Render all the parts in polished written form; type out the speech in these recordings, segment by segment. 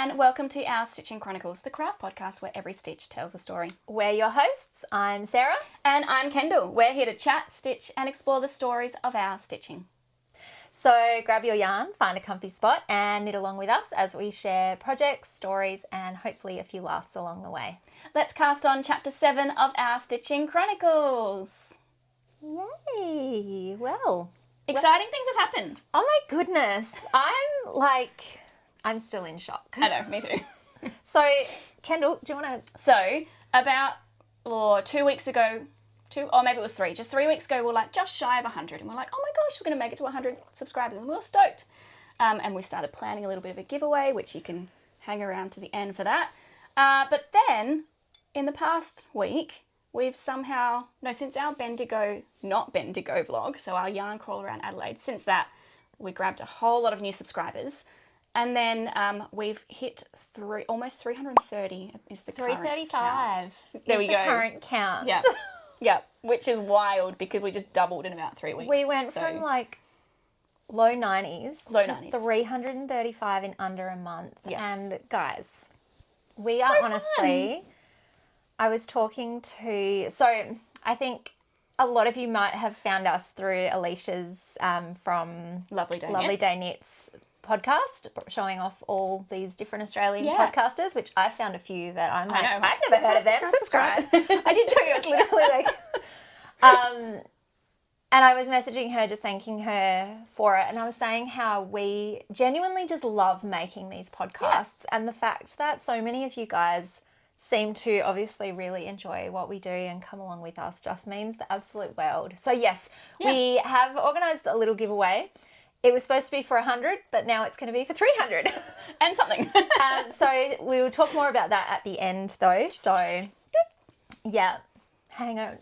and welcome to our Stitching Chronicles, the craft podcast where every stitch tells a story. We're your hosts. I'm Sarah. And I'm Kendall. We're here to chat, stitch and explore the stories of our stitching. So grab your yarn, find a comfy spot and knit along with us as we share projects, stories and hopefully a few laughs along the way. Let's cast on Chapter 7 of our Stitching Chronicles. Yay! Well, exciting things have happened. Oh my goodness. I'm still in shock. I know, me too. So, Kendall, do you want to... So, about 2 weeks ago, maybe it was 3, just 3 weeks ago, we were like just shy of 100. And we're like, oh my gosh, we're going to make it to 100 subscribers. And we were stoked. And we started planning a little bit of a giveaway, which you can hang around to the end for that. But then, in the past week, we've since our not Bendigo vlog, so our yarn crawl around Adelaide, since that, we grabbed a whole lot of new subscribers. And then we've hit almost 330 is the current 335 count. There we go. Current count. Yeah. Yeah, which is wild because we just doubled in about 3 weeks. We went from low 90s to 335 in under a month. Yeah. And guys, we are honestly, fun. I was talking to, so I think a lot of you might have found us through Alicia's from Lovely Day Knits podcast, showing off all these different Australian podcasters, which I found a few that I'm like, I've never heard of them. Subscribe. I did too. I was literally like, and I was messaging her, just thanking her for it. And I was saying how we genuinely just love making these podcasts, and the fact that so many of you guys seem to obviously really enjoy what we do and come along with us just means the absolute world. So yes, we have organised a little giveaway. It was supposed to be for 100, but now it's going to be for 300. And something. So we'll talk more about that at the end, though. So, yeah. Hang on.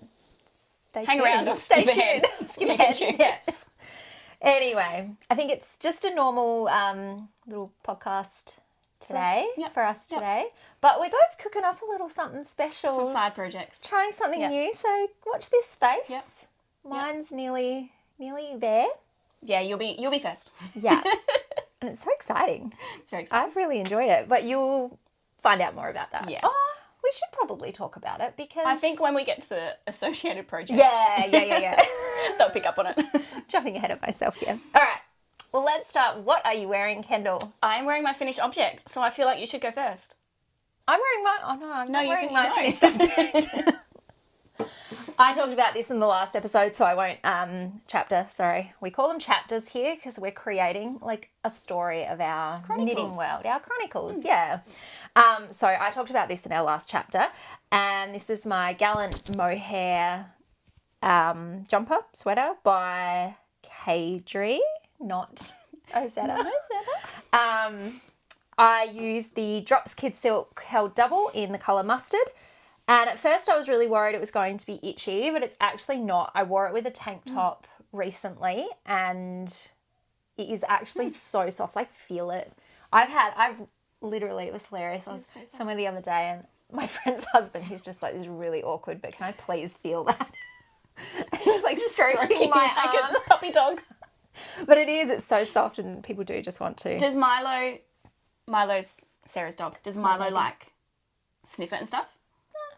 Stay tuned. Stay tuned. Skip ahead. Yes. Anyway, I think it's just a normal little podcast today for us today. But we're both cooking up a little something special. Some side projects. Trying something new. So watch this space. Yep. Mine's nearly there. Yeah, you'll be first. Yeah. And it's so exciting. It's very exciting. I've really enjoyed it, but you'll find out more about that. Yeah. Oh, we should probably talk about it because... I think when we get to the associated projects... Yeah. They'll pick up on it. Jumping ahead of myself here. All right. Well, let's start. What are you wearing, Kendall? I'm wearing my finished object, so I feel like you should go first. I'm wearing my... Oh, no, I'm not wearing my finished object. I talked about this in the last episode, so I won't chapter. Sorry, we call them chapters here because we're creating like a story of our knitting world, our chronicles. Yeah. So I talked about this in our last chapter, and this is my Gallant Mohair jumper sweater by Kadri, not Ozetta. I used the Drops Kid Silk held double in the colour mustard. And at first I was really worried it was going to be itchy, but it's actually not. I wore it with a tank top recently and it is actually so soft. Like, feel it. I've literally, it was hilarious. I was somewhere the other day and my friend's husband, he's just like, this is really awkward, but can I please feel that? And he was like stroking my arm. Like a puppy dog. But it's so soft and people do just want to. Does Milo's Sarah's dog, does Milo like sniff it and stuff?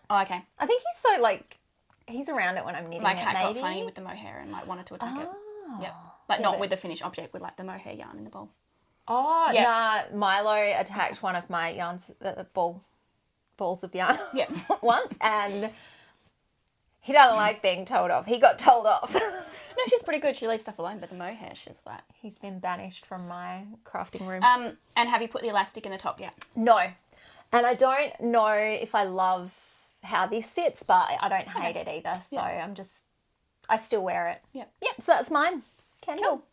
Oh, okay. I think he's so he's around it when I'm knitting my cat got funny with the mohair and wanted to attack it. Yep. But not with the finished object, with the mohair yarn in the bowl. Oh, yeah. Nah, Milo attacked one of my yarns, balls of yarn once, and he doesn't like being told off. He got told off. No, she's pretty good. She leaves stuff alone, but the mohair, she's like... He's been banished from my crafting room. And have you put the elastic in the top yet? No. And I don't know if I love how this sits, but I don't hate it either. So I still wear it. Yep. So that's mine. Kendall. Cool.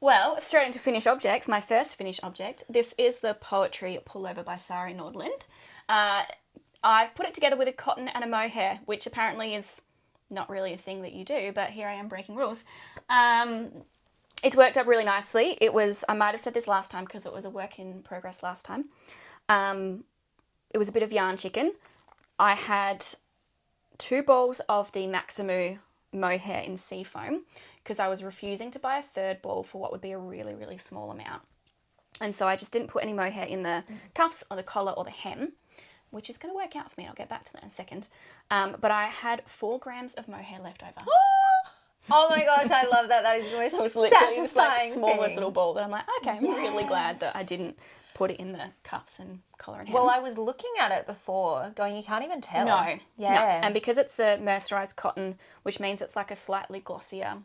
Well, straight into finished objects. My first finished object. This is the Poetry Pullover by Sari Nordland. I've put it together with a cotton and a mohair, which apparently is not really a thing that you do, but here I am breaking rules. It's worked out really nicely. I might have said this last time because it was a work in progress last time. It was a bit of yarn chicken. I had 2 balls of the Maximu mohair in seafoam because I was refusing to buy a third ball for what would be a really, really small amount. And so I just didn't put any mohair in the cuffs or the collar or the hem, which is going to work out for me. I'll get back to that in a second. But I had 4 grams of mohair left over. Oh my gosh, I love that. That is the most So it was literally this like satisfying small thing. little ball that I'm like, okay, I'm really glad that I didn't put it in the cuffs and collar and hem. Well, I was looking at it before, going, you can't even tell. No. Yeah. And because it's the mercerized cotton, which means it's like a slightly glossier,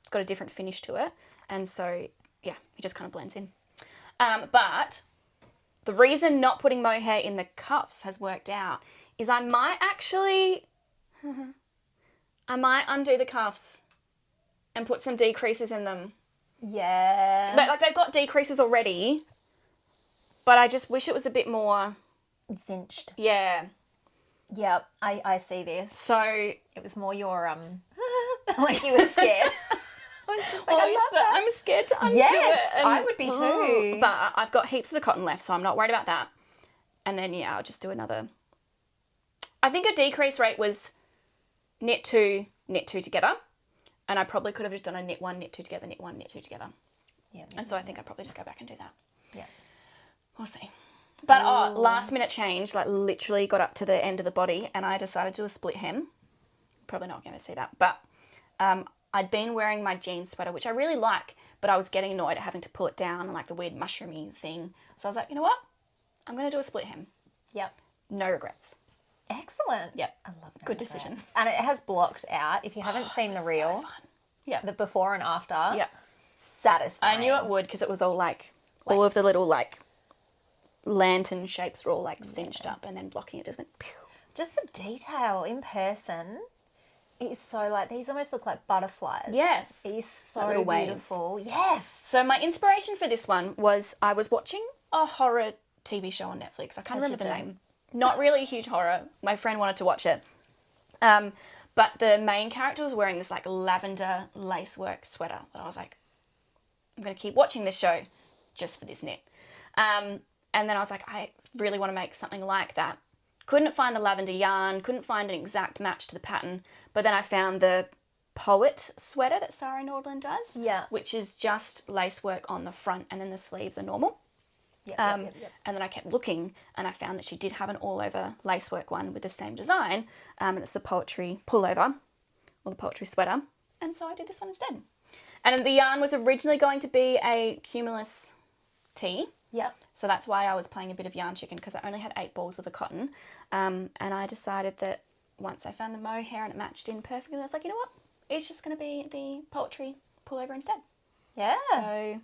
it's got a different finish to it. And so, yeah, it just kind of blends in. But the reason not putting mohair in the cuffs has worked out is I might actually, I might undo the cuffs and put some decreases in them. Yeah. Like they've got decreases already, but I just wish it was a bit more Cinched. Yeah. Yep, I see this. So It was more your, like you were scared. I was just like, I love that. I'm scared to undo Yes, it. I would be too. But I've got heaps of the cotton left, so I'm not worried about that. And then, yeah, I'll just do another. I think a decrease rate was knit 2 together. And I probably could have just done a knit 1, knit 2 together, knit 1, knit 2 together. Yeah. And so I think I'll probably just go back and do that. Yeah. We'll see. But last minute change, like literally got up to the end of the body and I decided to do a split hem. Probably not going to see that. But I'd been wearing my jean sweater, which I really like, but I was getting annoyed at having to pull it down and like the weird mushroomy thing. So I was like, you know what? I'm going to do a split hem. Yep. No regrets. Excellent. Yep. I love no Good regrets. decision. And it has blocked out. If you haven't seen the reel, So fun. Yeah. the before and after, Yeah. satisfying. I knew it would because it was all like, all of the little like lantern shapes were all like cinched up and then blocking it just went pew. Just the detail in person is so like, these almost look like butterflies. Yes. It is so Like little waves. beautiful. Yes. So my inspiration for this one was I was watching a horror TV show on Netflix. I can't remember the name. Not really a huge horror. My friend wanted to watch it. But the main character was wearing this like lavender lacework sweater that I was like, I'm going to keep watching this show just for this knit. And then I was like, I really want to make something like that. Couldn't find the lavender yarn, couldn't find an exact match to the pattern, but then I found the Poet sweater that Sarah Nordland does, Yeah. which is just lacework on the front and then the sleeves are normal. Yep, And then I kept looking and I found that she did have an all-over lacework one with the same design, and it's the Poetry Pullover, or the Poetry Sweater, and so I did this one instead. And the yarn was originally going to be a cumulus tee, Yep. so that's why I was playing a bit of yarn chicken because I only had 8 balls of the cotton, and I decided that once I found the mohair and it matched in perfectly, I was like, you know what, it's just going to be the Poetry Pullover instead. Yeah. So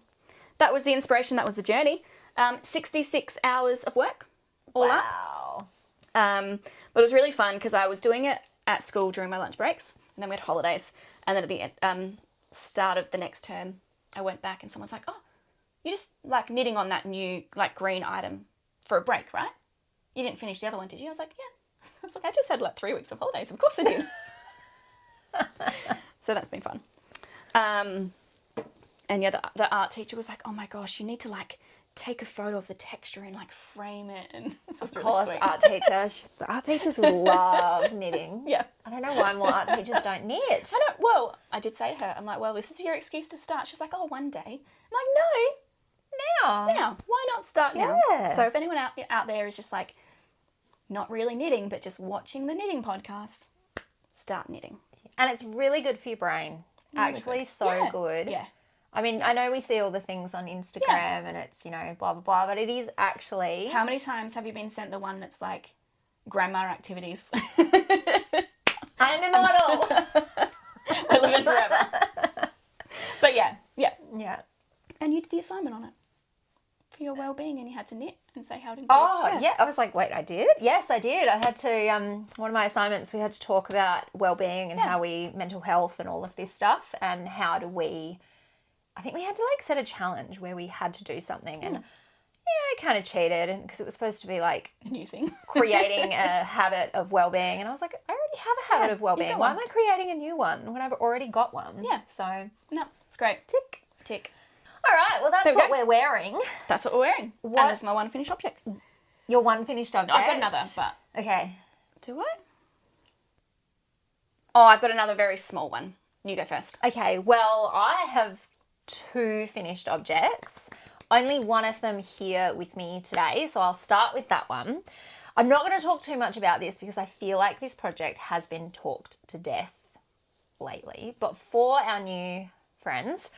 that was the inspiration, that was the journey. 66 hours of work all up. Wow. But it was really fun because I was doing it at school during my lunch breaks and then we had holidays. And then at the start of the next term, I went back and someone's like, oh, you're just like knitting on that new like green item for a break, right? You didn't finish the other one, did you? I was like, yeah. I was like, I just had like 3 weeks of holidays. Of course I did. So that's been fun. And yeah, the art teacher was like, oh my gosh, you need to like take a photo of the texture and like frame it. And it's Of really course, sweet. the art teachers love knitting. Yeah. I don't know why more art teachers don't knit. Well, I did say to her, I'm like, well, this is your excuse to start. She's like, oh, one day. I'm like, Now. no, now. Why not start now? Yeah. So if anyone out there is just like not really knitting, but just watching the knitting podcast, start knitting. And it's really good for your brain. Actually, good. so Yeah. good. Yeah. I mean, I know we see all the things on Instagram and it's, you know, blah, blah, blah, but it is actually... How many times have you been sent the one that's like grammar activities? I'm a model! We're living forever. But yeah. Yeah. And you did the assignment on it for your well-being and you had to knit and say how to knit. Oh, yeah. I was like, wait, I did? Yes, I did. I had to, one of my assignments, we had to talk about well-being and how we, mental health and all of this stuff, and how do we, I think we had to like set a challenge where we had to do something, and I kind of cheated because it was supposed to be like A new thing. creating a habit of well-being, and I was like, I already have a habit of well-being. got Why one. am I creating a new one when I've already got one? Yeah. So, No, it's great. tick. Tick. All right, well, that's There we what go. we're wearing. That's what we're wearing. What- And it's my one finished object. Your one finished object. I've got another, but... Okay. Do I? Oh, I've got another very small one. You go first. Okay, well, I have 2 finished objects. only one of them here with me today, so I'll start with that one. I'm not going to talk too much about this because I feel like this project has been talked to death lately. But for our new friends,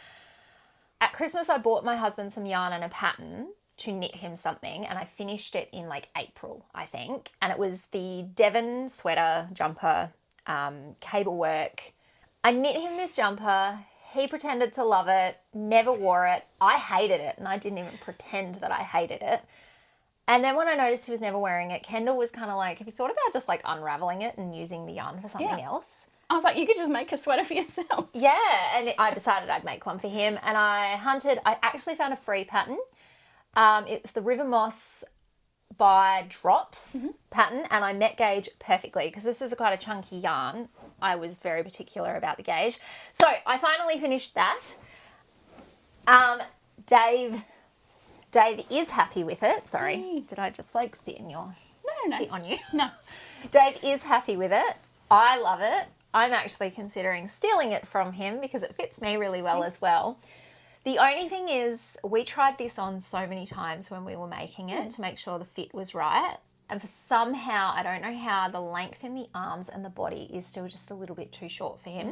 at Christmas I bought my husband some yarn and a pattern to knit him something, and I finished it in like April, I think. And it was the Devon sweater jumper, cable work. I knit him this jumper. He pretended to love it, never wore it. I hated it, and I didn't even pretend that I hated it. And then when I noticed he was never wearing it, Kendall was kind of like, have you thought about just like unraveling it and using the yarn for something else? I was like, you could just make a sweater for yourself. Yeah, and I decided I'd make one for him, and I actually found a free pattern. It's the River Moss by Drops pattern, and I met gauge perfectly because this is quite a chunky yarn. I was very particular about the gauge. So I finally finished that. Dave is happy with it. Sorry, did I just like sit in your... No. Sit on you? No. Dave is happy with it. I love it. I'm actually considering stealing it from him because it fits me really well as well. The only thing is, we tried this on so many times when we were making it to make sure the fit was right. And for somehow, I don't know how, the length in the arms and the body is still just a little bit too short for him.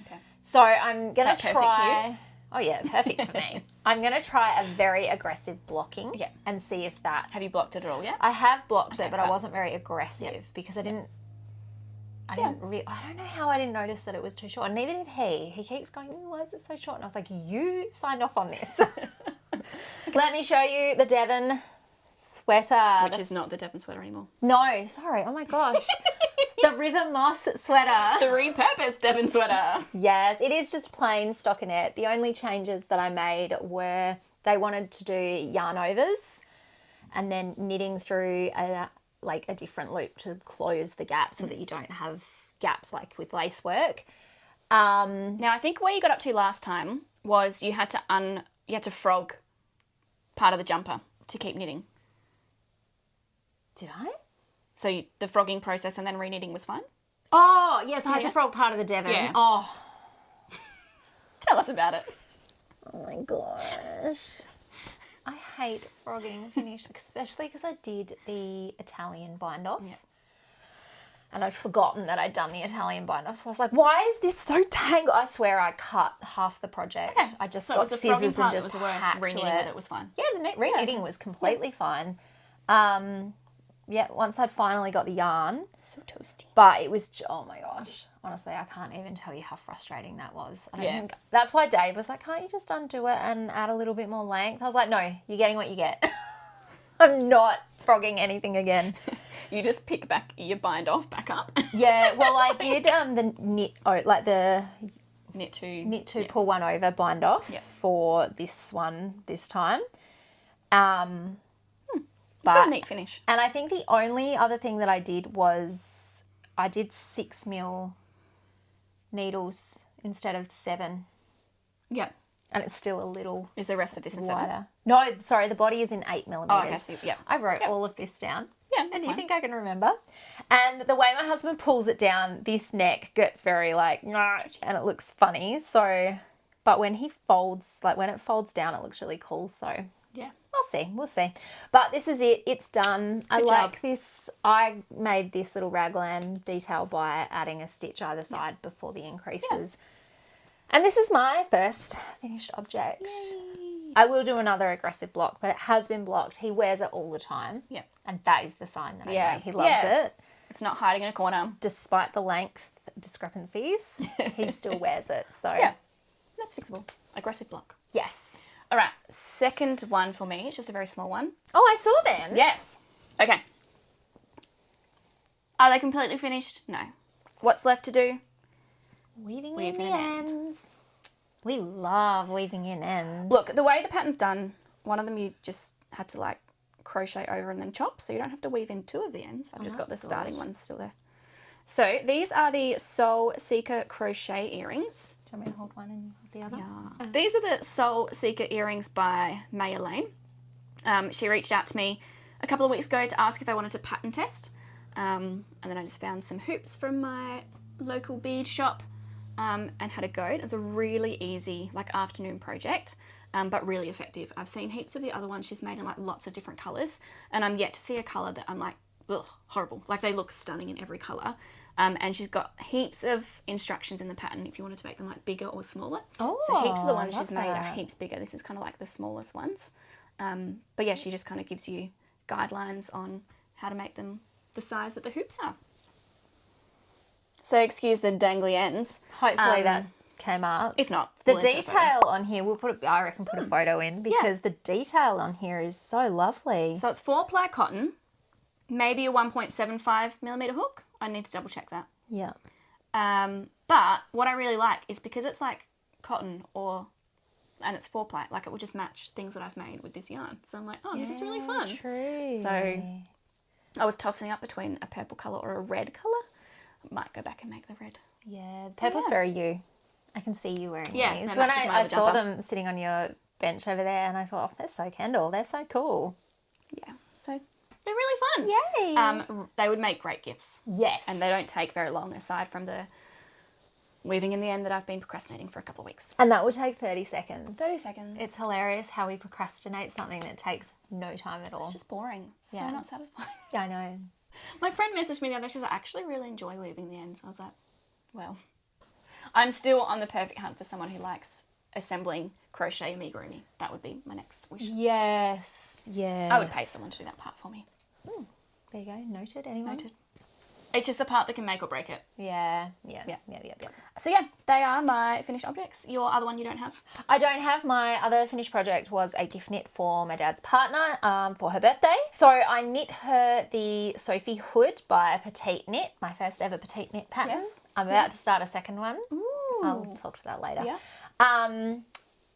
Okay. So I'm going to That try... Oh, yeah, perfect for me. I'm going to try a very aggressive blocking Yeah. and see if that... Have you blocked it at all yet? I have blocked Okay, it, but I wasn't very aggressive because I don't know how I didn't notice that it was too short. And neither did he. He keeps going, why is it so short? And I was like, you signed off on this. Let me show you the Devon sweater. Which is not the Devon sweater anymore. No, sorry. Oh my gosh. The River Moss sweater. The repurposed Devon sweater. Yes, it is just plain stockinette. The only changes that I made were they wanted to do yarn overs and then knitting through a different loop to close the gap so that you don't have gaps like with lace work. Now I think where you got up to last time was you had to frog part of the jumper to keep knitting. Did I? So the frogging process and then re-knitting was fine? Oh, yes, I had to frog part of the Devon. Yeah. Oh. Tell us about it. Oh my gosh. I hate frogging finish, especially because I did the Italian bind off. Yeah. And I'd forgotten that I'd done the Italian bind off. So I was like, why is this so tangled? I swear I cut half the project. Okay. I just So it got was the scissors frogging and part that just was the worst. hacked Re-knitting with it was fine. Yeah, the re-knitting was completely fine. Yeah, once I'd finally got the yarn. So toasty. But it was, oh my gosh, honestly, I can't even tell you how frustrating that was. I don't think, that's why Dave was like, can't you just undo it and add a little bit more length? I was like, no, you're getting what you get. I'm not frogging anything again. You just pick back your bind off back up. Yeah, well, I did the knit to pull one over bind off for this one this time. It's got a neat finish. And I think the only other thing that I did was I did 6mm needles instead of 7. Yeah. And it's still a little Is the rest of this in 7? wider. No, sorry, the body is in 8mm. Oh, okay, so, yeah. I wrote all of this down. Yeah, And that's do you fine. think I can remember? And the way my husband pulls it down, this neck gets very like, and it looks funny. So, but when he folds, like when it folds down, it looks really cool. So Yeah. we'll see. But this is it. It's done. I Good like job. this. I made this little raglan detail by adding a stitch either side before the increases. And this is my first finished object. Yay. I will do another aggressive block, but it has been blocked. He wears it all the time. Yeah. And that is the sign that I Yeah. know he loves Yeah. it. It's not hiding in a corner. Despite the length discrepancies, he still wears it. So, Yeah. That's fixable. Aggressive block. yes. All right. Second one for me. It's just a very small one. Oh, I saw them. Yes. Okay. Are they completely finished? No. What's left to do? Weaving Weave in in the an end. ends. We love weaving in ends. Look, the way the pattern's done, one of them you just had to like crochet over and then chop, so you don't have to weave in 2 of the ends. I've just got the that's starting good. ones still there. So these are the Soul Seeker crochet earrings. Do you want me to hold one and you hold the other? Yeah. These are the Soul Seeker earrings by May Elaine. She reached out to me a couple of weeks ago to ask if I wanted to pattern test. And then I just found some hoops from my local bead shop and had a go. It was a really easy like afternoon project. but really effective. I've seen heaps of the other ones she's made in like lots of different colours, and I'm yet to see a colour that I'm like, ugh, horrible. Like they look stunning in every colour. And she's got heaps of instructions in the pattern if you wanted to make them like bigger or smaller. Oh, so heaps of the ones love she's made are that. heaps bigger. This is kind of like the smallest ones. But yeah, she just kind of gives you guidelines on how to make them the size that the hoops are. So excuse the dangly ends. Hopefully that came up. If not, The we'll insert a photo. detail on here, we'll put, I reckon, put a photo in because the detail on here is so lovely. So it's 4-ply cotton, maybe a 1.75 millimeter hook. I need to double check that. Yeah. But what I really like is because it's like cotton and it's 4-ply, like it will just match things that I've made with this yarn. So I'm like, oh, this is really fun. True. So I was tossing up between a purple colour or a red colour. Might go back and make the red. Yeah, purple's very you. I can see you wearing Yeah, these. that When matches my I other saw jumper. them sitting on your bench over there, and I thought, oh, they're so Kendall. They're so cool. Yeah, so they're really fun. Yay. They would make great gifts. Yes. And they don't take very long, aside from the weaving in the end that I've been procrastinating for a couple of weeks. And that will take 30 seconds. 30 seconds. It's hilarious how we procrastinate something that takes no time at all. It's just boring. It's so not satisfying. Yeah, I know. My friend messaged me the other day. She's like, I actually really enjoy weaving the ends. I was like, well, I'm still on the perfect hunt for someone who likes assembling crochet amigurumi. That would be my next wish. Yes. Yes. I would pay someone to do that part for me. There you go. Noted. Anyone? Noted. It's just the part that can make or break it. Yeah. So yeah, they are my finished objects. Your other one you don't have? I don't have. My other finished project was a gift knit for my dad's partner for her birthday. So I knit her the Sophie Hood by Petite Knit, my first ever Petite Knit pattern. Yes. I'm about to start a second one. Ooh. I'll talk to that later. Yeah.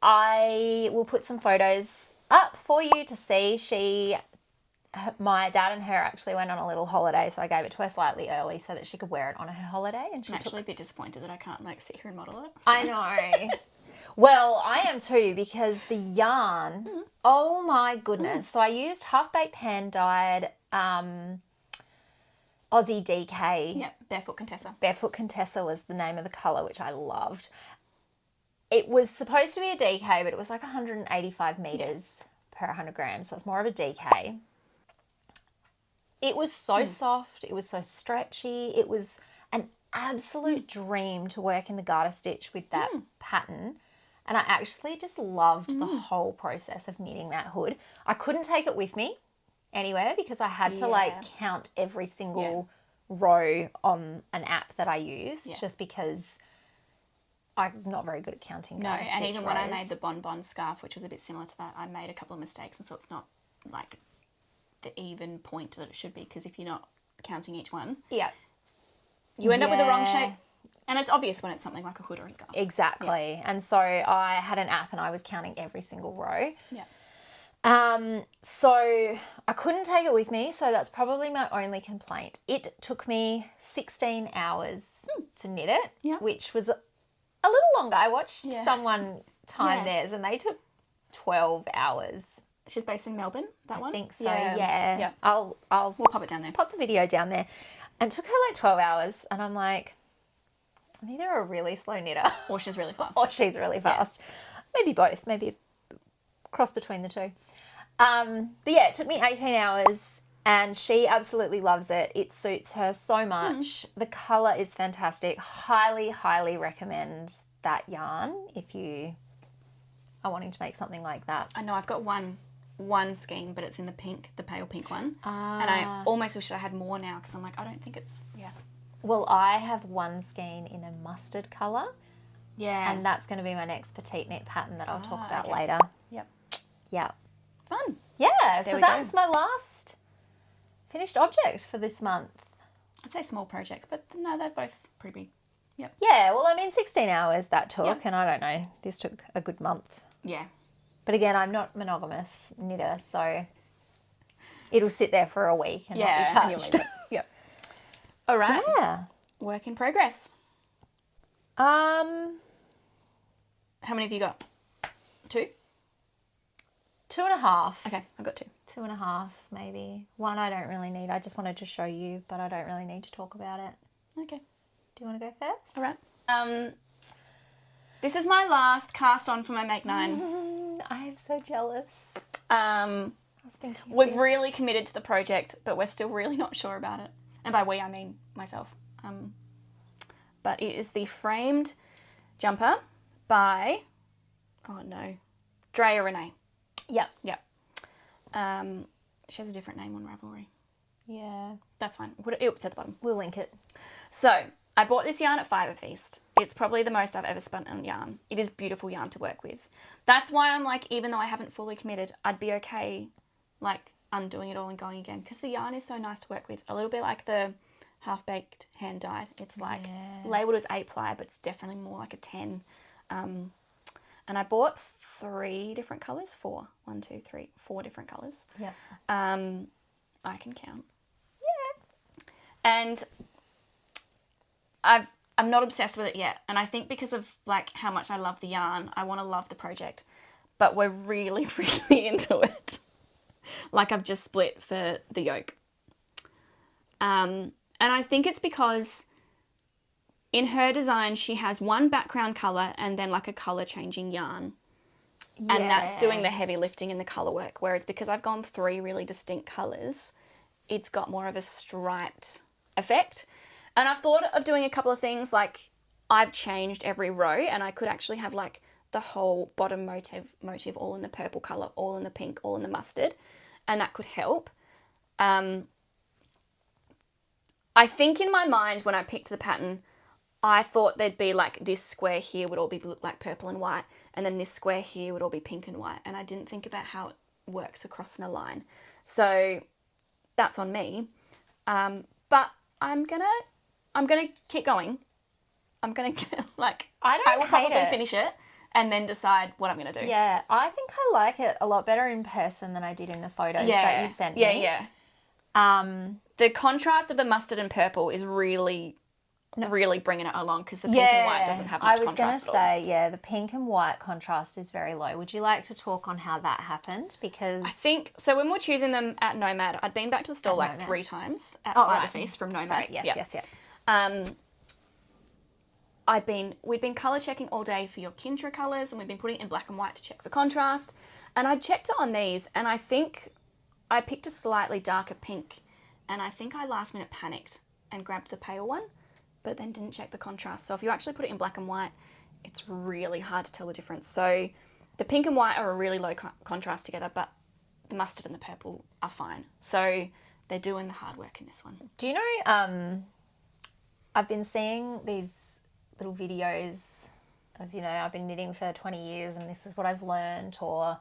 I will put some photos up for you to see. My dad and her actually went on a little holiday, so I gave it to her slightly early so that she could wear it on her holiday. And she I'm actually a bit disappointed that I can't like sit here and model it. So. I know. Well, I am too, because the yarn, oh my goodness. So I used half-baked hand-dyed Aussie DK. Yeah, Barefoot Contessa. Barefoot Contessa was the name of the colour, which I loved. It was supposed to be a DK, but it was like 185 metres per 100 grams, so it's more of a DK. It was so soft. It was so stretchy. It was an absolute dream to work in the garter stitch with that pattern. And I actually just loved the whole process of knitting that hood. I couldn't take it with me anywhere because I had to like count every single row on an app that I used just because I'm not very good at counting garter stitch and even when I rows. made the bonbon scarf, which was a bit similar to that, I made a couple of mistakes, and so it's not like the even point that it should be, because if you're not counting each one, you end up with the wrong shape. And it's obvious when it's something like a hood or a scarf. Exactly. And so I had an app and I was counting every single row. Yeah. So I couldn't take it with me, so that's probably my only complaint. It took me 16 hours to knit it, which was a little longer. I watched someone time theirs and they took 12 hours. She's based in Melbourne, that one? I think so, yeah. I'll We'll pop it down there. pop the video down there. And it took her like 12 hours, and I'm like, I'm either a really slow knitter Or she's really fast. or she's really fast. Maybe both, maybe a cross between the two. But yeah, it took me 18 hours and she absolutely loves it. It suits her so much. The colour is fantastic. Highly, highly recommend that yarn if you are wanting to make something like that. I know, I've got one skein, but it's in the pink, the pale pink one. And I almost wish that I had more now, because I'm like, I don't think it's, Well, I have one skein in a mustard colour. Yeah. And that's going to be my next petite knit pattern that I'll talk about later. Yep. Yeah. Fun. Yeah, so we that's go. my last finished object for this month. I'd say small projects, but no, they're both pretty big. Yep. Yeah, well, I mean, 16 hours that took, Yep. and I don't know, this took a good month. Yeah. But again, I'm not monogamous knitter, so it'll sit there for a week and not be and you'll touched. leave it. Yep. All right. Yeah. Work in progress. Um, How many have you got? 2? 2.5. Okay, I've got 2. 2.5, maybe. One I don't really need. I just wanted to show you, but I don't really need to talk about it. Okay. Do you want to go first? All right. This is my last cast on for my Make 9. I am so jealous. We've really committed to the project, but we're still really not sure about it. And by we, I mean myself. But it is the framed jumper by, Drea Renee. Yep. Yep. She has a different name on Ravelry. Yeah. That's fine. It's at the bottom. We'll link it. So I bought this yarn at Fibre Feast. It's probably the most I've ever spent on yarn. It is beautiful yarn to work with. That's why I'm like, even though I haven't fully committed, I'd be okay like undoing it all and going again, because the yarn is so nice to work with. A little bit like the half-baked hand dyed. It's like labelled as 8-ply, but it's definitely more like a 10. And I bought 4 different colours. 4 different colours. Yeah. I can count. Yeah. And I'm not obsessed with it yet. And I think because of like how much I love the yarn, I want to love the project. But we're really, really into it. Like I've just split for the yoke. And I think it's because in her design, she has one background colour and then like a colour changing yarn. Yeah. And that's doing the heavy lifting in the colour work. Whereas because I've gone 3 really distinct colours, it's got more of a striped effect. And I've thought of doing a couple of things, like I've changed every row and I could actually have like the whole bottom motif all in the purple colour, all in the pink, all in the mustard. And that could help. I think in my mind when I picked the pattern, I thought there'd be like this square here would all be like purple and white, and then this square here would all be pink and white. And I didn't think about how it works across in a line. So that's on me. But I'm gonna keep going. I'm gonna I will probably finish it and then decide what I'm gonna do. Yeah, I think I like it a lot better in person than I did in the photos that you sent me. Yeah. The contrast of the mustard and purple is really bringing it along, because the pink and white doesn't have much contrast at all. I was going to say, the pink and white contrast is very low. Would you like to talk on how that happened? Because I think, so when we're choosing them at Nomad, I'd been back to the store like 3 times at Fibre Feast from Nomad. Sorry, yes. We'd been colour checking all day for your Kindra colours, and we'd been putting it in black and white to check for contrast. And I checked it on these, and I think I picked a slightly darker pink, and I think I last minute panicked and grabbed the pale one, but then didn't check the contrast. So if you actually put it in black and white, it's really hard to tell the difference. So the pink and white are a really low contrast together, but the mustard and the purple are fine. So they're doing the hard work in this one. Do you know, I've been seeing these little videos of, I've been knitting for 20 years and this is what I've learned, or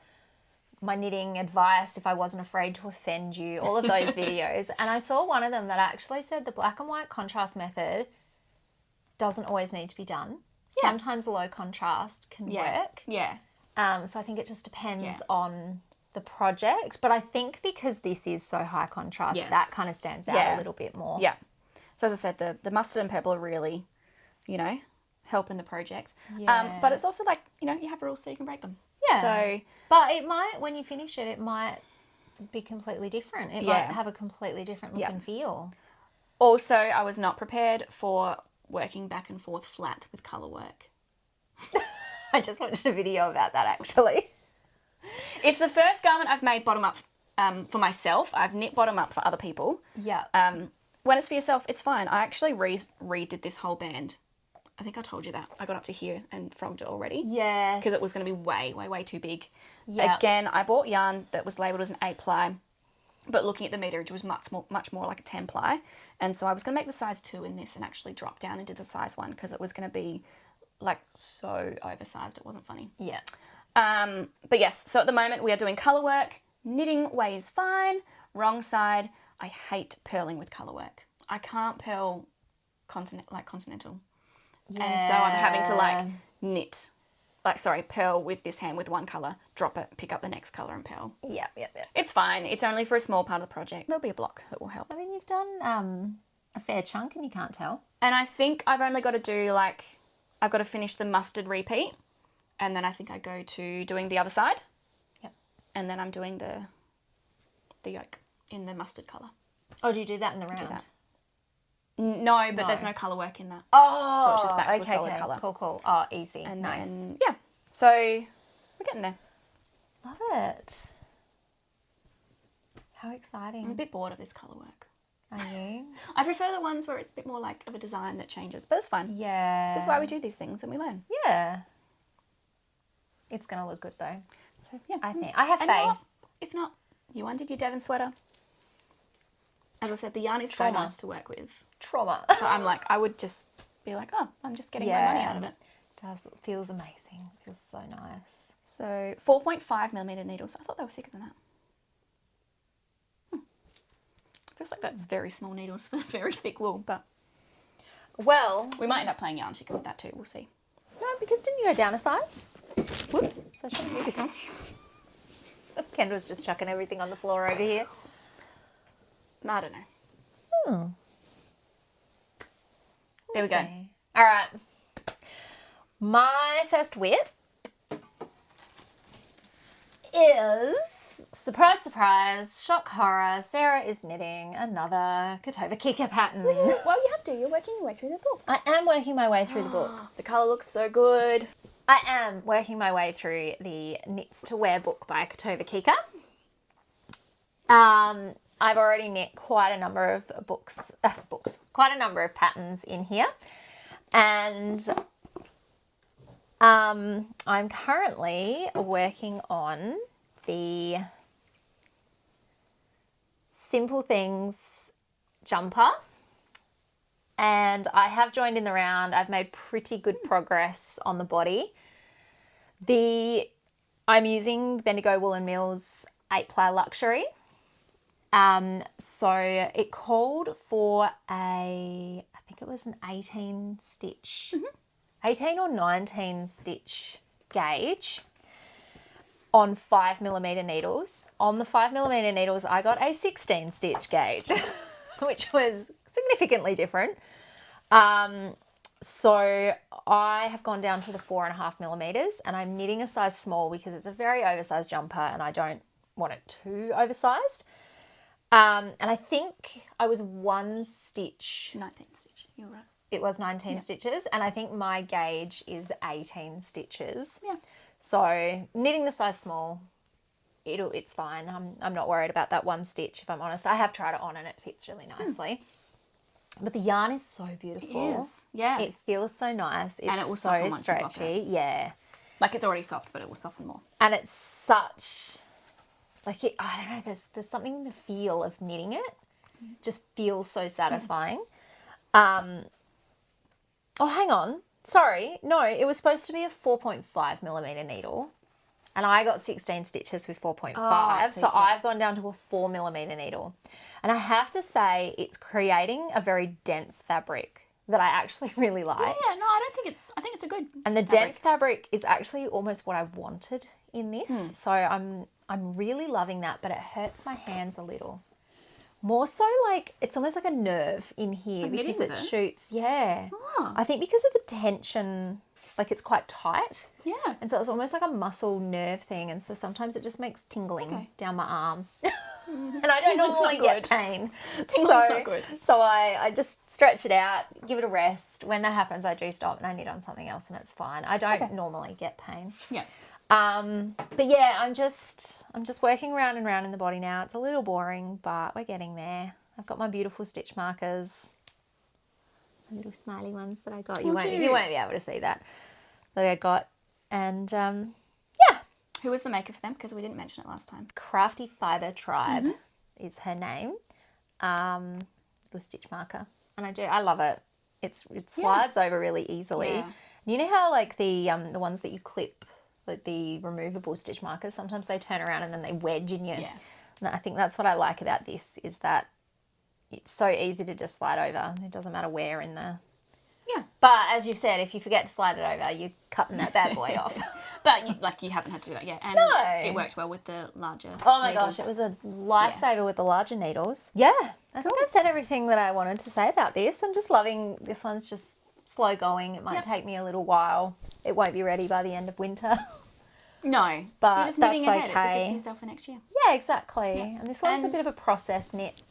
my knitting advice if I wasn't afraid to offend you, all of those videos. And I saw one of them that actually said the black and white contrast method doesn't always need to be done. Yeah. Sometimes low contrast can work. Yeah. So I think it just depends on the project. But I think because this is so high contrast, that kind of stands out a little bit more. Yeah. So as I said, the mustard and purple are really, helping the project. Yeah. But it's also like, you have rules so you can break them. Yeah. So, but it might, when you finish it, it might be completely different. It might have a completely different look and feel. Also, I was not prepared for working back and forth flat with colour work. I just watched a video about that actually. It's the first garment I've made bottom up for myself. I've knit bottom up for other people. Yeah. When it's for yourself, it's fine. I actually redid this whole band. I think I told you that. I got up to here and frogged it already. Yes. Because it was going to be way, way, way too big. Yeah. Again, I bought yarn that was labelled as an 8-ply, but looking at the meterage, it was much more like a 10-ply. And so I was going to make the size 2 in this and actually drop down into the size 1, because it was going to be like so oversized. It wasn't funny. Yeah. But yes, so at the moment we are doing colour work. Knitting weighs fine. Wrong side. I hate purling with colour work. I can't purl continental. Yeah. And so I'm having to purl with this hand with one colour, drop it, pick up the next colour and purl. Yeah. It's fine. It's only for a small part of the project. There'll be a block that will help. I mean, you've done a fair chunk and you can't tell. And I think I've only got to do I've got to finish the mustard repeat, and then I think I go to doing the other side. Yep. And then I'm doing the yoke in the mustard colour. Oh, do you do that in the round? Do that. No, but there's no colour work in that. Oh, So it's just back to a solid okay. colour. Cool. Oh, easy. And nice. then, yeah. So we're getting there. Love it. How I'm a exciting. bit bored of this colour work. Are you? I prefer the ones where it's a bit more like of a design that changes, but it's fun. Yeah. This is why we do these things and we learn. Yeah. It's going to look good though. So, yeah. I think. I have And you know faith. what? If not, you undid your Devon sweater. As I said, the yarn is so Trauma. nice to work with. Trauma. But I'm like, I would just be like, oh, I'm just getting my money out of it. It feels amazing. It feels so nice. So 4.5mm needles. I thought they were thicker than that. Feels like that's very small needles for very thick wool, but Well, we might end up playing yarn chicken with that too. We'll see. no, because didn't you go down a size? Whoops. So shouldn't you become? Kendall's just chucking everything on the floor over here. I don't know. Hmm. There we go. See. All right. My first whip is, surprise, surprise, shock horror, Sarah is knitting another Kutova Kika pattern. Well, you have to. You're working your way through the book. I am working my way through the book. The colour looks so good. I am working my way through the Knits to Wear book by Kutova Kika. I've already knit quite a number of quite a number of patterns in here. And I'm currently working on the Simple Things jumper. And I have joined in the round. I've made pretty good progress on the body. I'm using Bendigo Woollen Mills 8-ply Luxury. So it called for I think it was an 18 stitch, 18 or 19 stitch gauge on 5mm needles. On the 5mm needles, I got a 16 stitch gauge, which was significantly different. So I have gone down to the 4.5mm and I'm knitting a size small because it's a very oversized jumper and I don't want it too oversized. And I think I was 1 stitch. 19 stitch. You're right. It was 19 stitches and I think my gauge is 18 stitches. Yeah. So knitting the size small, it's fine. I'm not worried about that 1 stitch, if I'm honest. I have tried it on and it fits really nicely. But the yarn is so beautiful. It is. Yeah. It feels so nice. It's And it will soften so once you block stretchy. Yeah. Like it's already soft, but it will soften more. And it's such, like, I don't know, there's something in the feel of knitting it. Just feels so satisfying. Oh, hang on. Sorry. No, it was supposed to be a 4.5mm needle. And I got 16 stitches with 4.5. So I've gone down to a 4mm needle. And I have to say, it's creating a very dense fabric that I actually really like. Yeah, no, I think it's a good And the fabric. dense fabric is actually almost what I wanted in this. So I'm really loving that, but it hurts my hands a little. More so like, it's almost like a nerve in here because it shoots. Yeah. Oh. I think because of the tension, like it's quite tight. Yeah. And so it's almost like a muscle nerve thing. And so sometimes it just makes tingling down my arm. And I don't normally get pain. Tingling's not good. So I just stretch it out, give it a rest. When that happens, I do stop and I knit on something else and it's fine. I don't normally get pain. Yeah. But yeah, I'm just working round and round in the body now. It's a little boring, but we're getting there. I've got my beautiful stitch markers, my little smiley ones that I got. You won't be able to see that I got. And yeah. Who was the maker for them? Because we didn't mention it last time. Crafty Fibre Tribe is her name. Little stitch marker, and I love it. It slides over really easily. Yeah. You know how like the ones that you clip, like the removable stitch markers, sometimes they turn around and then they wedge in you. Yeah. And I think that's what I like about this, is that it's so easy to just slide over. It doesn't matter where in the... Yeah. But as you've said, if you forget to slide it over, you're cutting that bad boy off. But you haven't had to do that, yeah. And No. it worked well with the larger Oh my needles. gosh, it was a lifesaver with the larger needles. Yeah, I think I've said everything that I wanted to say about this. I'm just loving this one's just slow going. It might take me a little while. It won't be ready by the end of winter. No, But you're just knitting that's ahead. It's a gift okay. for yourself for next year. Yeah, exactly. And this one's a bit of a process knit.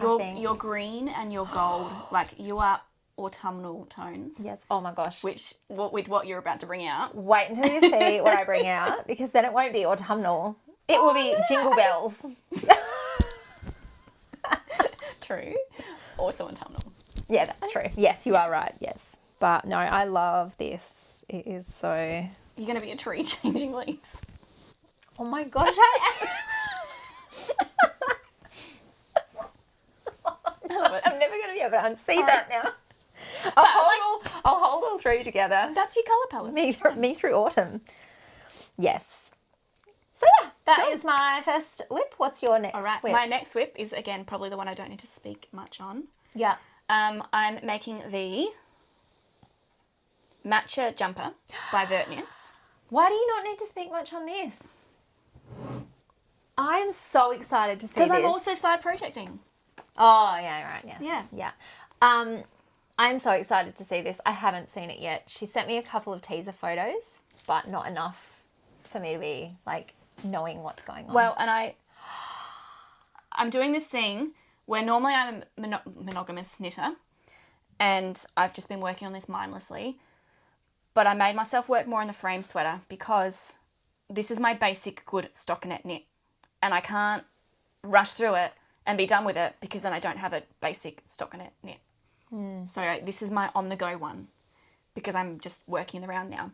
Your green and your gold, like you are autumnal tones. Yes. Oh my gosh. With what you're about to bring out. Wait until you see what I bring out, because then it won't be autumnal. It will be jingle bells. True. Also autumnal. Yeah, that's true. Yes, you are right. Yes. But no, I love this. It is so... You're going to be a tree changing leaves. Oh my gosh, I love it. I'm never going to be able to unsee that now. I'll hold all three together. That's your colour palette. Me through autumn. Yes. So yeah, that is my first whip. What's your next All right. whip? My next whip is, again, probably the one I don't need to speak much on. Yeah. I'm making the Matcha Jumper by Vert Knits. Why do you not need to speak much on this? I am so excited to see this. Because I'm also side projecting. Oh, yeah, right, yeah. Yeah. Yeah. I'm so excited to see this. I haven't seen it yet. She sent me a couple of teaser photos, but not enough for me to be, like, knowing what's going on. Well, and I'm doing this thing where normally I'm a monogamous knitter, and I've just been working on this mindlessly, but I made myself work more in the frame sweater because this is my basic good stockinette knit, and I can't rush through it and be done with it because then I don't have a basic stockinette knit. So this is my on-the-go one because I'm just working in the round now,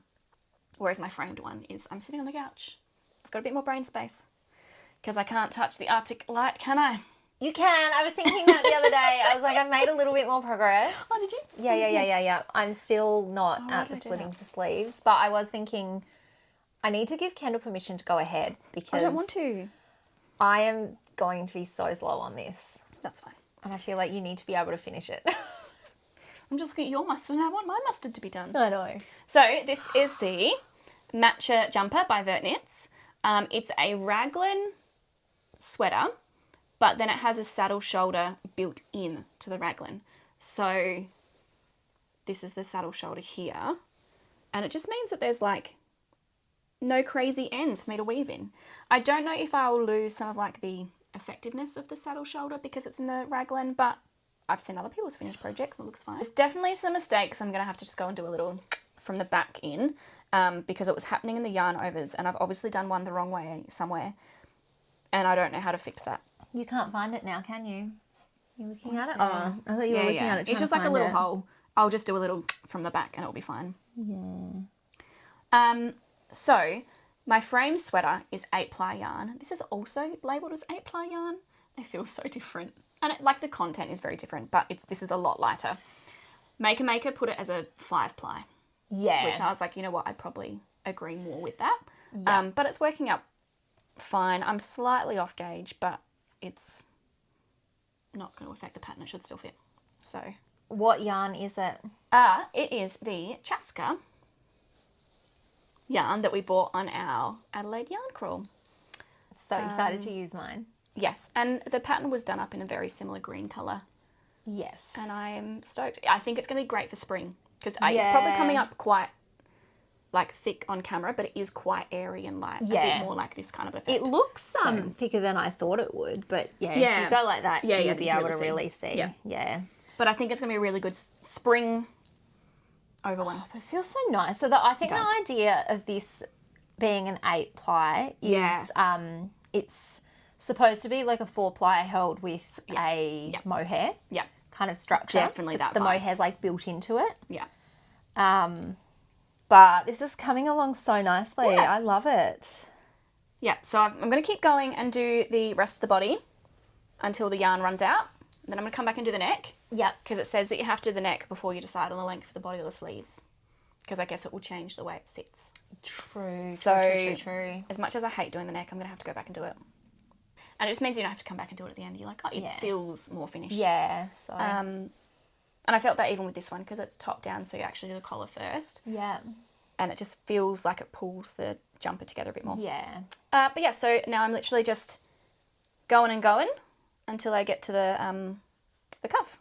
whereas my framed one is I'm sitting on the couch. I've got a bit more brain space because I can't touch the Arctic light, can I? You can. I was thinking that the other day. I was like, I've made a little bit more progress. Oh, did you? Yeah. I'm still not at the splitting for sleeves, but I was thinking I need to give Kendall permission to go ahead because I don't want to. I am going to be so slow on this. That's fine. And I feel like you need to be able to finish it. I'm just looking at your mustard and I want my mustard to be done. I know. So this is the Matcha Jumper by Vert Knits. It's a raglan sweater, but then it has a saddle shoulder built in to the raglan. So this is the saddle shoulder here. And it just means that there's like no crazy ends for me to weave in. I don't know if I'll lose some of like the effectiveness of the saddle shoulder because it's in the raglan, but I've seen other people's finished projects and it looks fine. There's definitely some mistakes. I'm going to have to just go and do a little from the back in because it was happening in the yarn overs and I've obviously done one the wrong way somewhere and I don't know how to fix that. You can't find it now, can you? You're looking at it? Oh, I thought you were looking at it. It's just like a little hole. I'll just do a little from the back and it'll be fine. Yeah. So my frame sweater is 8-ply yarn. This is also labelled as 8-ply yarn. They feel so different. And like the content is very different, but this is a lot lighter. Maker put it as a 5-ply. Yeah. Which I was like, you know what, I'd probably agree more with that. Yeah. But it's working out fine. I'm slightly off gauge, but it's not going to affect the pattern. It should still fit. So. What yarn is it? It is the Chaska yarn that we bought on our Adelaide yarn crawl. So excited to use mine. Yes, and the pattern was done up in a very similar green colour. Yes. And I am stoked. I think it's going to be great for spring because it's probably coming up quite like thick on camera, but it is quite airy and light. Yeah. A bit more like this kind of effect. It looks thicker than I thought it would, but if you go like that, you'll be able to really see. Yeah. But I think it's going to be a really good spring over one. But it feels so nice. So I think the idea of this being an 8-ply is it's supposed to be like a 4-ply held with a mohair kind of structure. Definitely that the vibe. mohair's like built into it. Yeah. But this is coming along so nicely. I love it. Yeah, so I'm going to keep going and do the rest of the body until the yarn runs out. Then I'm going to come back and do the neck. Yep. Because it says that you have to do the neck before you decide on the length of the body or the sleeves. Because I guess it will change the way it sits. True. As much as I hate doing the neck, I'm going to have to go back and do it. And it just means you don't have to come back and do it at the end. You're like, oh, it feels more finished. Yeah. So. And I felt that even with this one because it's top down, so you actually do the collar first. Yeah. And it just feels like it pulls the jumper together a bit more. Yeah. But yeah, so now I'm literally just going and going until I get to the cuff.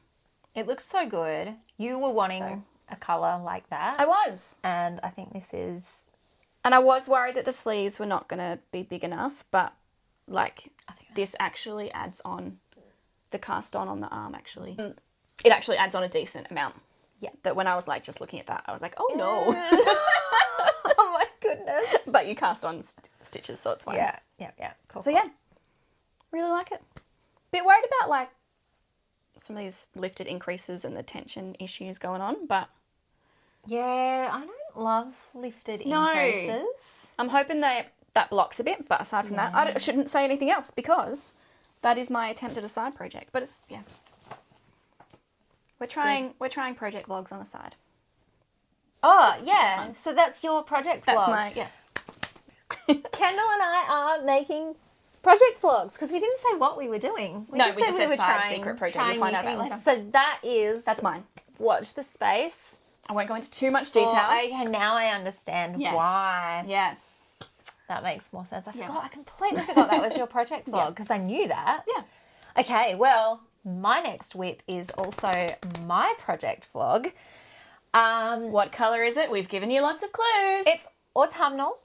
It looks so good. You were wanting a colour like that. I was. And I think this is... And I was worried that the sleeves were not going to be big enough, but like this actually adds on the cast on the arm actually. It actually adds on a decent amount. Yeah. That when I was like just looking at that, I was like, oh no. Oh my goodness. But you cast on stitches, so it's fine. Yeah. Cool. So yeah, really like it. Bit worried about like some of these lifted increases and the tension issues going on, but yeah, I don't love lifted No. increases. I'm hoping that blocks a bit. But aside from that, I shouldn't say anything else because that is my attempt at a side project. But it's we're trying project vlogs on the side. Oh yeah, so that's your project vlog. That's my Kendall and I are making project vlogs because we didn't say what we were doing. We just said side secret project. You'll find out about later. So that's mine. Watch the space. I won't go into too much detail. Okay, now I understand why. Yes. That makes more sense. I completely forgot that was your project vlog because I knew that. Yeah. Okay, well, my next whip is also my project vlog. What colour is it? We've given you lots of clues. It's autumnal.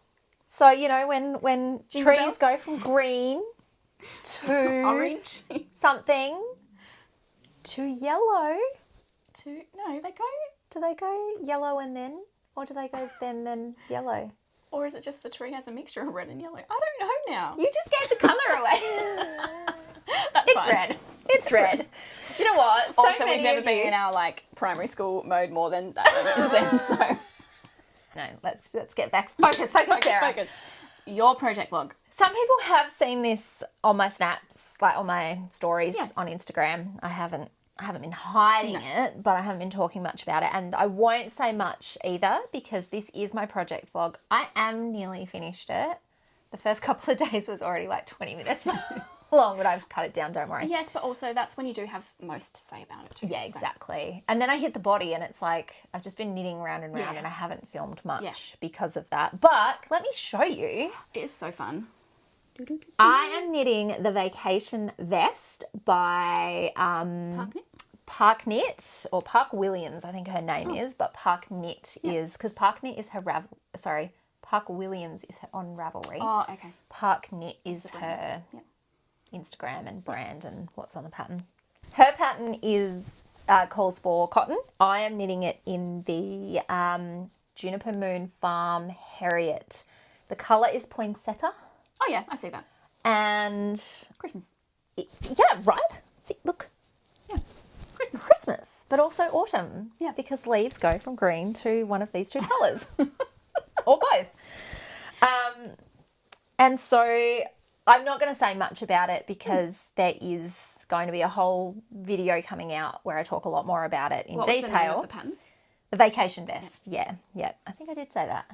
So, you know, when Jingle trees bells. go from green to orange. something to yellow. No, they go. Do they go yellow and then? Or do they go then yellow? Or is it just the tree has a mixture of red and yellow? I don't know now. You just gave the colour away. That's It's fine. red. It's red. Do you know what? Also, we've never been in our like primary school mode more than that moment just then. So No, let's get back. Focus, Sarah. focus. Your project vlog. Some people have seen this on my snaps, like on my stories Yeah. on Instagram. I haven't been hiding it, but I haven't been talking much about it. And I won't say much either because this is my project vlog. I am nearly finished it. The first couple of days was already like 20 minutes long, but I've cut it down, don't worry. Yes, but also that's when you do have most to say about it too. Yeah, so. exactly. And then I hit the body and it's like I've just been knitting round and round Yeah. and I haven't filmed much Yeah. because of that. But let me show you. It is so fun. I am knitting the Vacation Vest by Park Knit or Park Williams, I think her name is, but Park Knit is because Park Knit is her Park Williams is her on Ravelry. Oh, okay. Park Knit is the her Yeah. Instagram and brand and what's on the pattern. Her pattern is calls for cotton. I am knitting it in the Juniper Moon Farm Harriet. The colour is poinsettia. Oh yeah, I see that. And Christmas. right. See, look, Yeah. Christmas, but also autumn. Yeah. Because leaves go from green to one of these two colours. Or both. And so I'm not going to say much about it because there is going to be a whole video coming out where I talk a lot more about it in What was the name detail. of the pattern? The Vacation Vest. Yeah. I think I did say that.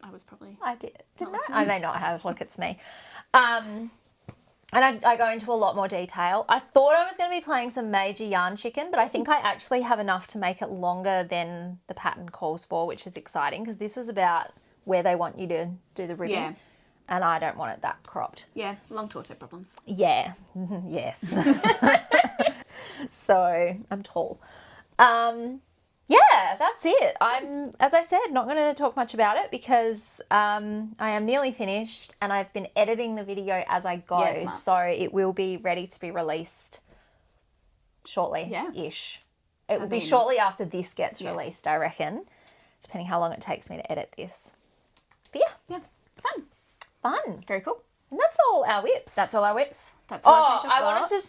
I was probably. I did. Didn't Not I? I may not have. Look, it's me. And I go into a lot more detail. I thought I was going to be playing some major yarn chicken, but I think I actually have enough to make it longer than the pattern calls for, which is exciting because this is about where they want you to do the ribbon. Yeah. And I don't want it that cropped. Yeah, long torso problems. Yeah. Yes. So I'm tall. Yeah, that's it. I'm, as I said, not going to talk much about it because I am nearly finished and I've been editing the video as I go. Yeah, smart. So it will be ready to be released shortly-ish. Yeah. It will be shortly after this gets released, I reckon, depending how long it takes me to edit this. But yeah, Fun. fun. Very cool. And that's all our whips. That's all our whips. That's all Oh, I wanted to.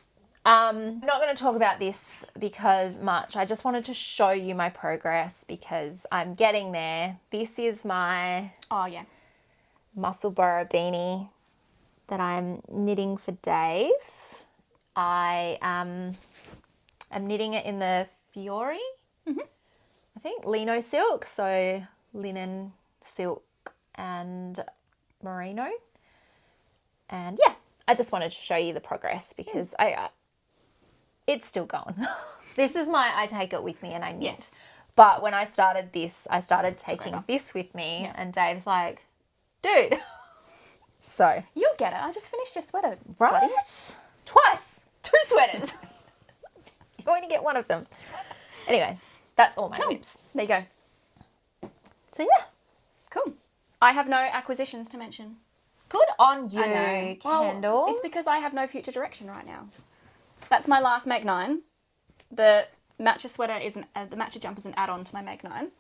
I'm not going to talk about this because much. I just wanted to show you my progress because I'm getting there. This is my Oh, yeah. Musselburgh beanie that I'm knitting for Dave. I am knitting it in the Fiore, I think, Lino silk. So linen, silk and merino. And yeah, I just wanted to show you the progress because it's still going. This is my I take it with me and I knit. Yes. But when I started this, I started taking over. this with me and Dave's like, dude. So, You'll get it. I just finished your sweater. right? buddy. Twice. 2 sweaters. You only get one of them. Anyway, that's all my whips. There you go. So yeah, Cool. I have no acquisitions to mention. good on you, I know. Well, Kendall. it's because I have no future direction right now. that's my last Make 9. The Matcha sweater is the Matcha Jumper is an add-on to my Make 9.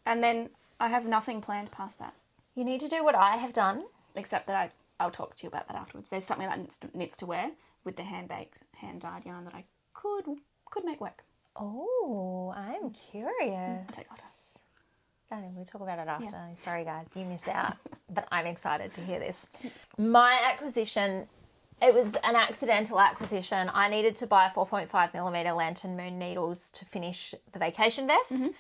And then I have nothing planned past that. You need to do what I have done. Except that I'll talk to you about that afterwards. There's something that knits to wear with the hand-baked, hand-dyed yarn that I could make work. Oh, I'm curious. I'll take your time. We'll talk about it after. Yeah. Sorry, guys, you missed out. But I'm excited to hear this. My acquisition, it was an accidental acquisition. I needed to buy 4.5mm Lantern Moon needles to finish the vacation vest.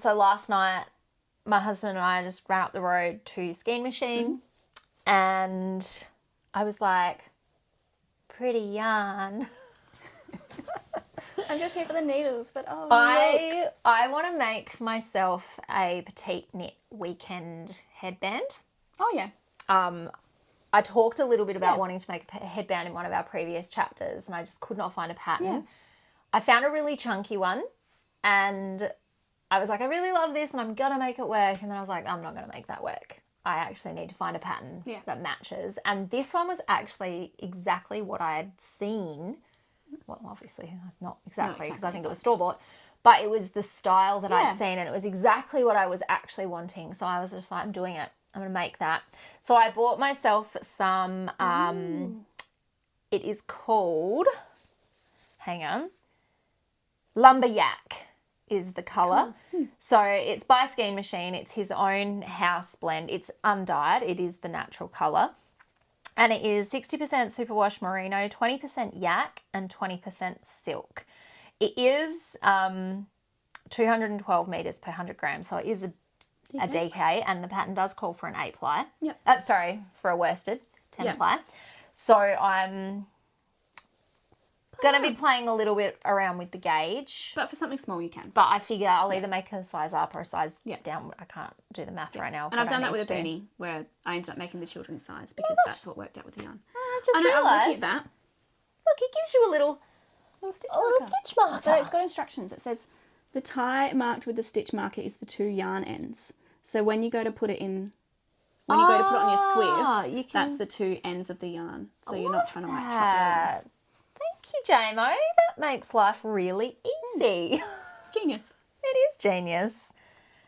So last night, my husband and I just ran up the road to Skein Machine and I was like, pretty yarn. I'm just here for the needles, but I want to make myself a petite knit weekend headband. Oh, yeah. I talked a little bit about wanting to make a headband in one of our previous chapters and I just could not find a pattern. Yeah. I found a really chunky one and I was like, I really love this and I'm going to make it work. And then I was like, I'm not going to make that work. I actually need to find a pattern that matches. And this one was actually exactly what I had seen. Well, obviously not exactly because I think it was store-bought. But it was the style that I'd seen and it was exactly what I was actually wanting. So I was just like, I'm doing it. I'm going to make that. So I bought myself some, it is called, hang on, Lumberjack is the colour. So it's by Skein Machine. It's his own house blend. It's undyed. It is the natural colour. And it is 60% superwash merino, 20% yak and 20% silk. It is 212 metres per 100 grams. So it is a DK and the pattern does call for an 8-ply. Yep. For a worsted 10-ply. So I'm going to be playing a little bit around with the gauge. But for something small you can. But I figure I'll either make a size up or a size down. I can't do the math right now. And I've done that with a beanie where I ended up making the children's size because that's what worked out with the yarn. I just realised. I was looking at that. Look, it gives you a little stitch marker. But it's got instructions. It says the tie marked with the stitch marker is the 2 yarn ends. So when you go to put it in, when you go to put it on your Swift, that's the 2 ends of the yarn. So you're not trying to like chop the ends. Thank you, JMO. That makes life really easy. Genius. It is genius.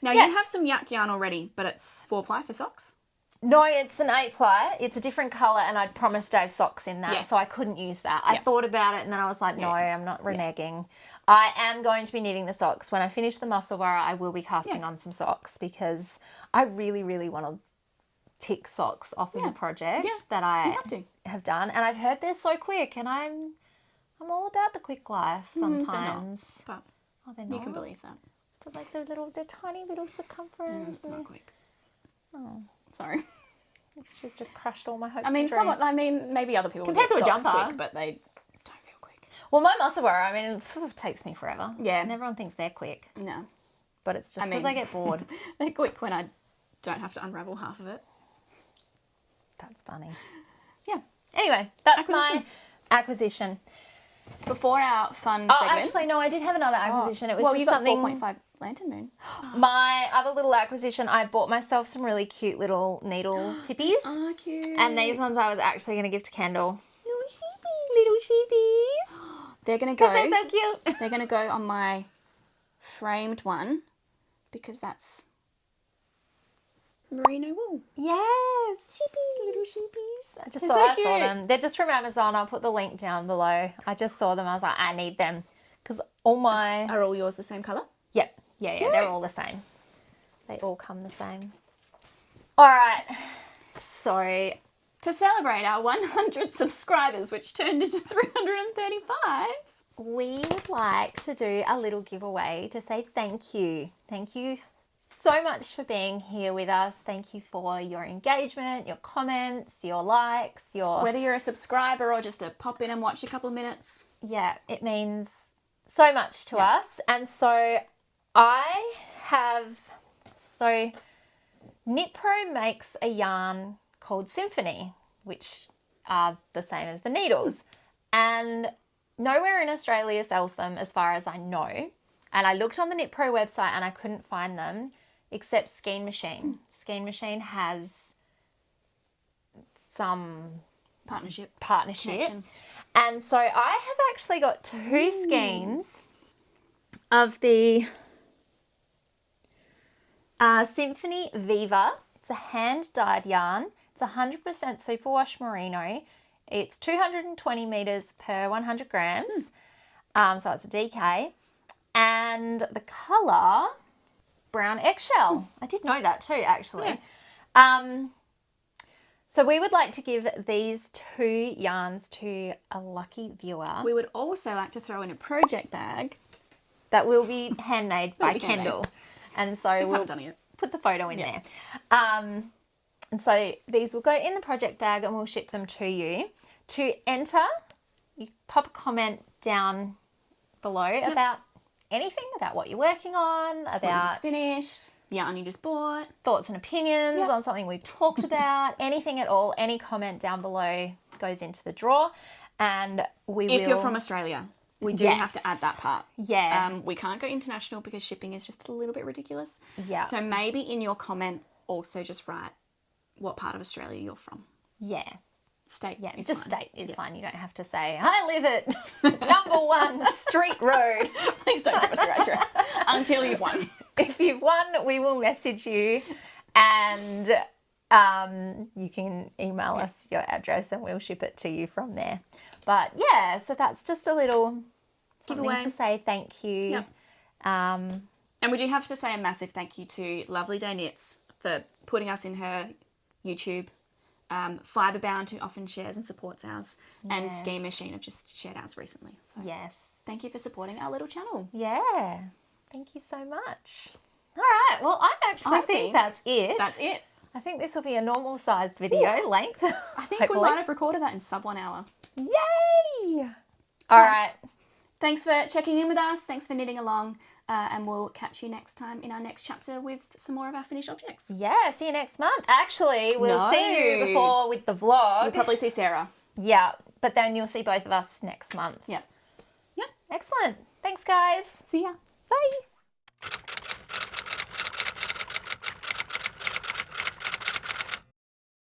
Now you have some yak yarn already, but it's 4-ply for socks. No, it's an 8-ply. It's a different colour and I'd promised Dave socks in that, so I couldn't use that. I thought about it and then I was like, no, I'm not reneging. I am going to be knitting the socks. When I finish the Musselburgh, I will be casting on some socks because I really, really want to tick socks off as a project that I have done. And I've heard they're so quick and I'm all about the quick life sometimes. They're not, but they're not. You can believe that. But like they're tiny little circumference. It's not quick. Oh, sorry. She's just crushed all my hopes. I mean, and dreams. maybe other people compared get to a socks jumper, quick, but they don't feel quick. Well, my Musselburgh, I mean, it takes me forever. Yeah. And everyone thinks they're quick. No. But it's just because I get bored. They're quick when I don't have to unravel half of it. That's funny. Yeah. Anyway, that's my acquisition. Before our fun segment. Actually, no, I did have another acquisition. It was just you got something. 4.5 Lantern Moon. My other little acquisition, I bought myself some really cute little needle tippies. Oh, cute. And these ones I was actually going to give to Kendall. Little sheepies. They're going to go. Because they're so cute. They're going to go on my framed one because that's merino wool. Yes. Sheepies. Little sheepies. I just They're thought so I saw cute. them. They're just from Amazon. I'll put the link down below. I just saw them. I was like, I need them. Because all my... Are all yours the same colour? Yep. Yeah. They're all the same. They all come the same. All right. So... To celebrate our 100 subscribers, which turned into 335... we would like to do a little giveaway to say thank you. Thank you so much for being here with us. Thank you for your engagement, your comments, your likes, your... Whether you're a subscriber or just a pop in and watch a couple of minutes. Yeah, it means so much to us. And so Knit Pro makes a yarn called Symphony, which are the same as the needles. And nowhere in Australia sells them as far as I know. And I looked on the Knit Pro website and I couldn't find them except Skein Machine. Skein Machine has some Partnership. Connection. And so I have actually got 2 skeins of the Symphony Viva. It's a hand-dyed yarn. It's 100% superwash merino. It's 220 meters per 100 grams. So it's a DK. And the colour, brown eggshell. I did know that too, actually. Yeah. So we would like to give these 2 yarns to a lucky viewer. We would also like to throw in a project bag. That will be handmade by Kendall. And so Just haven't done it yet. Put the photo in there. And so these will go in the project bag and we'll ship them to you. To enter, you pop a comment down below about anything, about what you're working on, about what you just finished, yarn you just bought, thoughts and opinions on something we've talked about, anything at all. Any comment down below goes into the draw, and if you're from Australia, we do have to add that part. Yeah. We can't go international because shipping is just a little bit ridiculous. Yeah. So maybe in your comment also just write what part of Australia you're from. Yeah. State. Yeah, is just fine. state is fine. You don't have to say, I live at number 1 Street Road. Please don't give us your address until you've won. If you've won, we will message you and you can email us your address and we'll ship it to you from there. But yeah, so that's just a little giveaway to say thank you. Yep. And we do have to say a massive thank you to Lovely Day Knits for putting us in her YouTube. Fiberbound, who often shares and supports ours, and Ski Machine have just shared ours recently. So thank you for supporting our little channel. Yeah, thank you so much. All right, well, I actually think that's it. That's it. I think this will be a normal sized video length. I think we might have recorded that in sub 1 hour. Yay! All right. Thanks for checking in with us. Thanks for knitting along. And we'll catch you next time in our next chapter with some more of our finished objects. Yeah, see you next month. Actually, we'll see you before with the vlog. You'll probably see Sarah. Yeah, but then you'll see both of us next month. Yeah. Excellent. Thanks, guys. See ya. Bye.